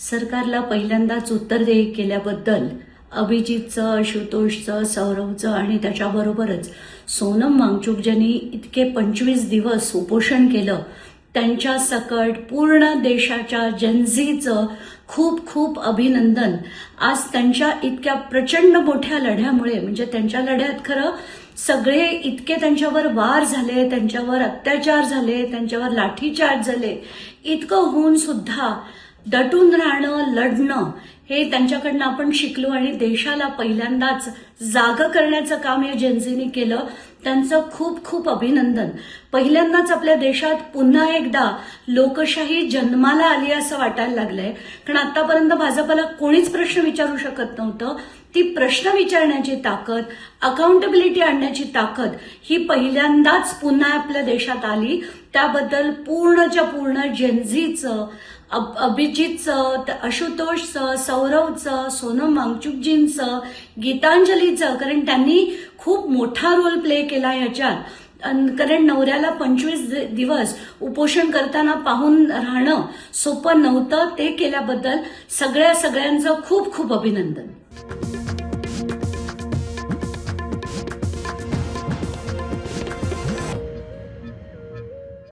सरकारला पहिल्यांदाच उत्तर केल्याबद्दल अभिजितचं, आशुतोषचं, सौरवचं आणि त्याच्याबरोबरच सोनम वांगचुक ज्यांनी इतके 25 दिवस उपोषण केलं त्यांच्या सकट पूर्ण देशाच्या जनझीचं खूप खूप अभिनंदन। आज त्यांच्या इतक्या प्रचंड मोठ्या लढ्यामुळे म्हणजे त्यांच्या लढ्यात खरं सगळे इतके त्यांच्यावर वार झाले, त्यांच्यावर अत्याचार झाले, त्यांच्यावर लाठीचार्ज झाले, इतकं होऊन सुद्धा दटून राहणं, लढणं हे त्यांच्याकडनं आपण शिकलो आणि देशाला पहिल्यांदाच जागं करण्याचं काम या जनजीने केलं। त्यांचं खूप खूप अभिनंदन। पहिल्यांदाच आपल्या देशात पुन्हा एकदा लोकशाही जन्माला आली असं वाटायला लागलंय, कारण आतापर्यंत भाजपला कोणीच प्रश्न विचारू शकत नव्हतं। ती प्रश्न विचारण्याची ताकद, अकाउंटेबिलिटी आणण्याची ताकद ही पहिल्यांदाच पुन्हा आपल्या देशात आली। त्याबद्दल पूर्णच्या पूर्ण जनझीचं, अभिजितचं, आशुतोषचं, सौरवचं, सोनम वांगचुकजींचं, गीतांजलीचं, कारण त्यांनी खूप मोठा रोल प्ले केला याच्यात। कारण नवऱ्याला 25 दिवस उपोषण करताना पाहून राहणं सोपं नव्हतं, ते केल्याबद्दल सगळ्यांचं खूप खूप अभिनंदन।